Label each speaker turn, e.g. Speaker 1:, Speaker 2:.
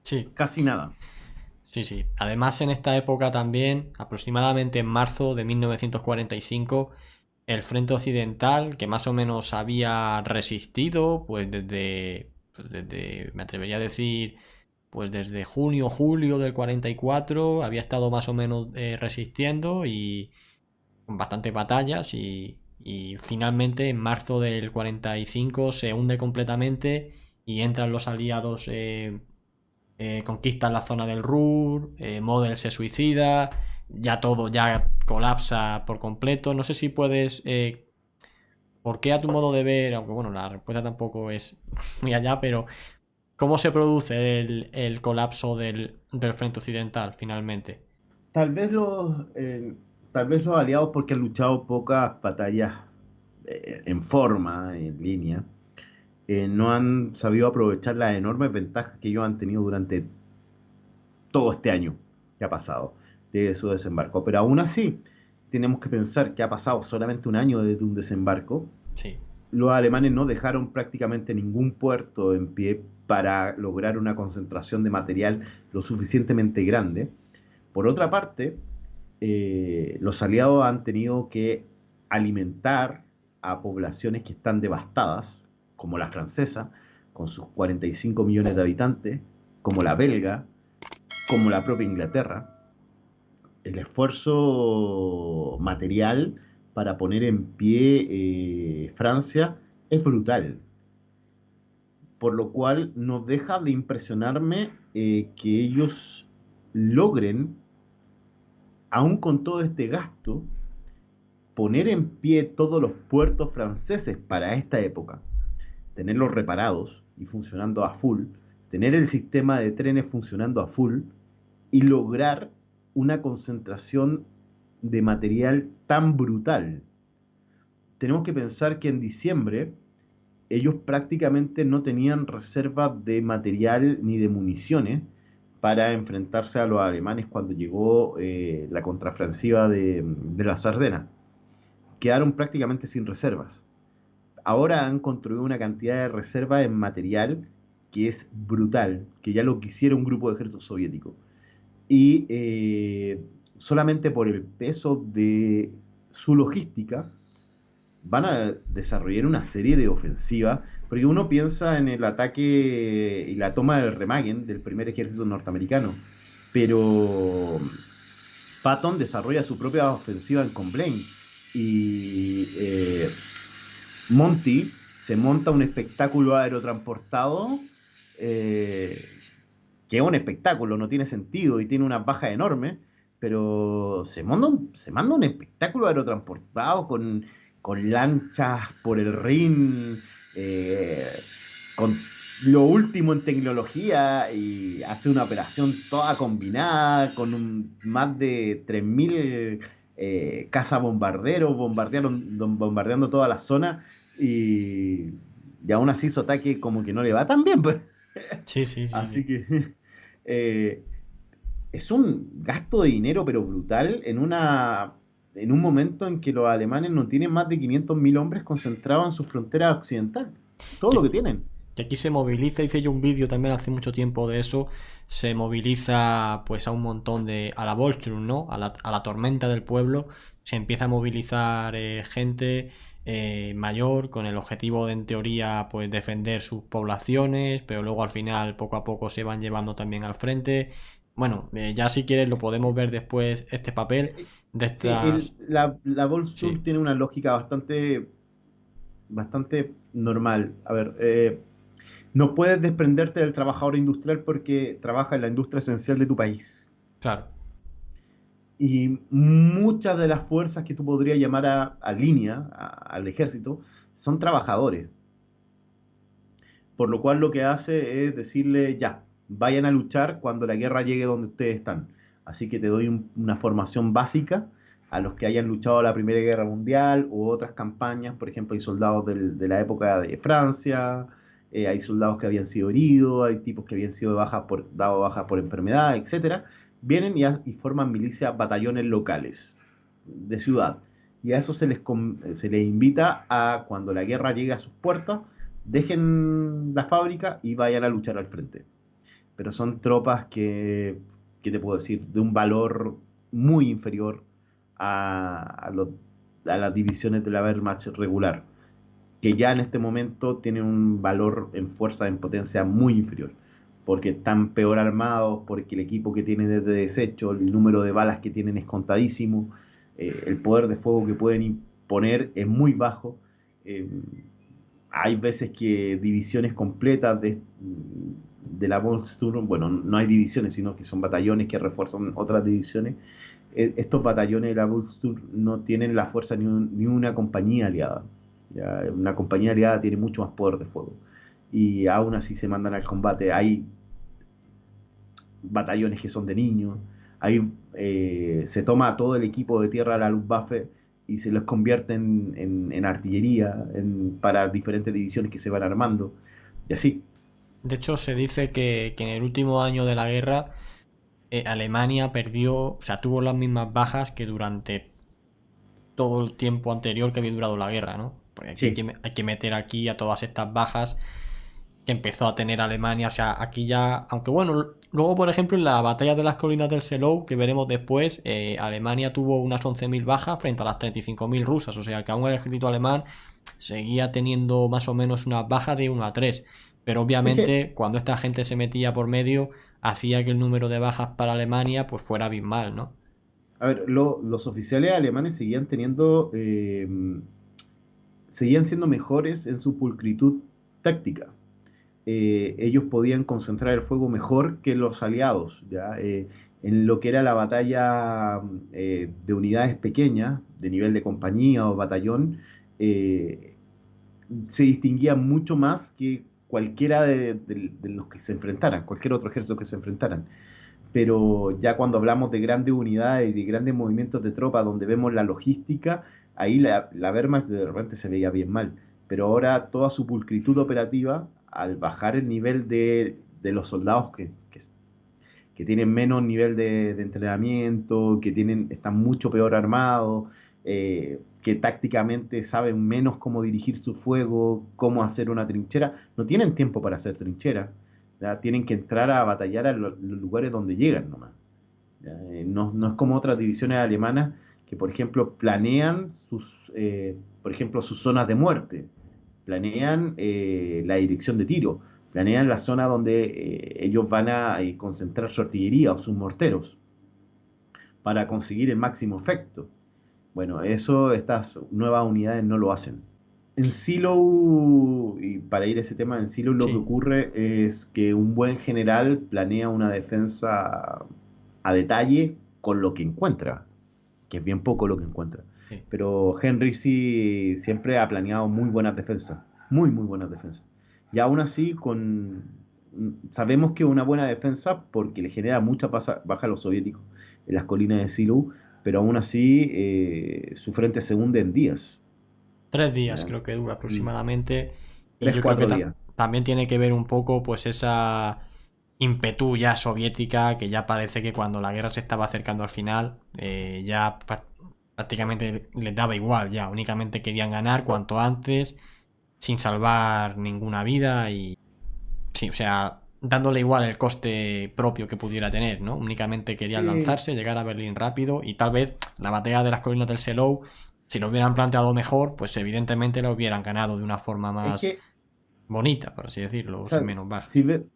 Speaker 1: Sí,
Speaker 2: casi nada.
Speaker 1: sí, sí. Además, en esta época también, aproximadamente en marzo de 1945, el frente occidental, que más o menos había resistido, pues desde, me atrevería a decir, pues desde junio, julio del 44, había estado más o menos resistiendo y con bastantes batallas y finalmente en marzo del 45 se hunde completamente y entran los aliados, conquistan la zona del Ruhr, Model se suicida, ya todo ya colapsa por completo. No sé si puedes, ¿por qué a tu modo de ver? Aunque bueno, la respuesta tampoco es muy allá, pero ¿cómo se produce el colapso del frente occidental finalmente?
Speaker 2: Tal vez tal vez los aliados, porque han luchado pocas batallas en forma, en línea, no han sabido aprovechar las enormes ventajas que ellos han tenido durante todo este año que ha pasado de su desembarco. Pero aún así, tenemos que pensar que ha pasado solamente un año desde un desembarco.
Speaker 1: Sí,
Speaker 2: Los alemanes no dejaron prácticamente ningún puerto en pie para lograr una concentración de material lo suficientemente grande. Por otra parte, los aliados han tenido que alimentar a poblaciones que están devastadas, como la francesa, con sus 45 millones de habitantes, como la belga, como la propia Inglaterra. El esfuerzo material para poner en pie Francia es brutal, por lo cual no deja de impresionarme que ellos logren, aún con todo este gasto, poner en pie todos los puertos franceses para esta época, tenerlos reparados y funcionando a full, tener el sistema de trenes funcionando a full y lograr una concentración de material tan brutal. Tenemos que pensar que en diciembre ellos prácticamente no tenían reservas de material ni de municiones para enfrentarse a los alemanes cuando llegó la contraofensiva de las Ardenas. Quedaron prácticamente sin reservas. Ahora han construido una cantidad de reservas en material que es brutal, que ya lo quisiera un grupo de ejército soviético. Y solamente por el peso de su logística van a desarrollar una serie de ofensivas, porque uno piensa en el ataque y la toma del Remagen del primer ejército norteamericano, pero Patton desarrolla su propia ofensiva en Comblain y Monty se monta un espectáculo aerotransportado eh, que es un espectáculo, no tiene sentido y tiene unas bajas enormes, pero se manda un espectáculo aerotransportado con lanchas por el Rin, con lo último en tecnología y hace una operación toda combinada con más de 3.000 cazabombarderos bombardeando toda la zona y, y aún así su ataque como que no le va tan bien, pues.
Speaker 1: sí, sí, sí,
Speaker 2: Así
Speaker 1: sí.
Speaker 2: que eh, es un gasto de dinero, pero brutal, en un momento en que los alemanes no tienen más de 500.000 hombres concentrados en su frontera occidental. Todo lo
Speaker 1: Que,
Speaker 2: que tienen.
Speaker 1: que aquí se moviliza, hice yo un vídeo también hace mucho tiempo de eso, se moviliza pues a un montón a la Voltrum, ¿no? A la tormenta del pueblo, se empieza a movilizar gente mayor con el objetivo de en teoría pues defender sus poblaciones, pero luego al final poco a poco se van llevando también al frente. Bueno, ya si quieres lo podemos ver después este papel de
Speaker 2: Sí,
Speaker 1: estas...
Speaker 2: la Volkswagen
Speaker 1: Sí,
Speaker 2: tiene una lógica bastante normal. A ver, no puedes desprenderte del trabajador industrial porque trabaja en la industria esencial de tu país.
Speaker 1: claro.
Speaker 2: Y muchas de las fuerzas que tú podrías llamar a línea, al ejército, son trabajadores. Por lo cual lo que hace es decirle, ya, vayan a luchar cuando la guerra llegue donde ustedes están. Así que te doy una formación básica a los que hayan luchado la Primera Guerra Mundial u otras campañas. Por ejemplo, hay soldados de la época de Francia, hay soldados que habían sido heridos, hay tipos que habían sido dado bajas por enfermedad, etcétera. Vienen y forman milicias, batallones locales de ciudad. Y a eso se les invita a, cuando la guerra llegue a sus puertas, dejen la fábrica y vayan a luchar al frente. pero son tropas que, ¿qué te puedo decir? De un valor muy inferior a a las divisiones de la Wehrmacht regular, que ya en este momento tienen un valor en fuerza, en potencia muy inferior, porque están peor armados, porque el equipo que tienen es de desecho, el número de balas que tienen es contadísimo, el poder de fuego que pueden imponer es muy bajo. eh, Hay veces que divisiones completas de la Bundesturm, bueno, no hay divisiones, sino que son batallones que refuerzan otras divisiones. Estos batallones de la Bundesturm no tienen la fuerza ni una compañía aliada. ¿Ya? Una compañía aliada tiene mucho más poder de fuego. Y aún así se mandan al combate. Hay batallones que son de niños. Se toma a todo el equipo de tierra de la Luftwaffe y se los convierte en artillería para diferentes divisiones que se van armando. Y así.
Speaker 1: De hecho, se dice que en el último año de la guerra Alemania perdió, o sea, tuvo las mismas bajas que durante todo el tiempo anterior que había durado la guerra, ¿no? Porque aquí
Speaker 2: Sí.
Speaker 1: hay que meter aquí a todas estas bajas que empezó a tener Alemania. O sea, aquí ya, aunque bueno, luego por ejemplo en la batalla de las colinas del Seelow, que veremos después, Alemania tuvo unas 11.000 bajas frente a las 35.000 rusas. O sea que aún el ejército alemán seguía teniendo más o menos una baja de 1 a 3. Pero
Speaker 2: Es que,
Speaker 1: obviamente cuando esta gente se metía por medio, hacía que el número de bajas para Alemania pues fuera abismal, ¿no?
Speaker 2: a ver, los oficiales alemanes seguían siendo mejores en su pulcritud táctica. Ellos podían concentrar el fuego mejor que los aliados, ¿ya? En lo que era la batalla de unidades pequeñas, de nivel de compañía o batallón, eh, se distinguía mucho más que cualquiera de los que se enfrentaran, cualquier otro ejército que se enfrentaran. Pero ya cuando hablamos de grandes unidades y de grandes movimientos de tropas donde vemos la logística, ahí la Wehrmacht de repente se veía bien mal. Pero ahora toda su pulcritud operativa, al bajar el nivel de los soldados que tienen menos nivel de entrenamiento, están mucho peor armados, que tácticamente saben menos cómo dirigir su fuego, cómo hacer una trinchera, no tienen tiempo para hacer trinchera, ¿ya? Tienen que entrar a batallar a los lugares donde llegan nomás. ¿Ya? No es como otras divisiones alemanas que, por ejemplo, planean por ejemplo, sus zonas de muerte, planean la dirección de tiro, planean la zona donde ellos van a concentrar su artillería o sus morteros para conseguir el máximo efecto. Bueno, eso estas nuevas unidades no lo hacen. En Silo, y para ir a ese tema, en Silo lo que
Speaker 1: Sí,
Speaker 2: ocurre es que un buen general planea una defensa a detalle con lo que encuentra, que es bien poco lo que encuentra.
Speaker 1: sí.
Speaker 2: Pero Henry sí siempre ha planeado muy buenas defensas, muy buenas defensas. Y aún así, sabemos que una buena defensa porque le genera mucha baja a los soviéticos en las colinas de Silu, pero aún así su frente se hunde en días.
Speaker 1: 3 días
Speaker 2: ¿Ya?
Speaker 1: creo que dura
Speaker 2: Mm.
Speaker 1: aproximadamente. Y
Speaker 2: Tres,
Speaker 1: yo creo que
Speaker 2: cuatro días.
Speaker 1: también tiene que ver un poco pues esa ímpetu ya soviética que ya parece que cuando la guerra se estaba acercando al final ya prácticamente les daba igual, ya únicamente querían ganar cuanto antes sin salvar ninguna vida y sí, o sea, dándole igual el coste propio que pudiera tener, ¿no? Únicamente querían
Speaker 2: Sí,
Speaker 1: lanzarse, llegar a Berlín rápido y tal vez la batalla de las colinas del Seelow, si lo hubieran planteado mejor, pues evidentemente lo hubieran ganado de una forma
Speaker 2: es
Speaker 1: más
Speaker 2: que
Speaker 1: bonita, por así decirlo,
Speaker 2: o
Speaker 1: o sin
Speaker 2: sea,
Speaker 1: menos
Speaker 2: si,
Speaker 1: bajas.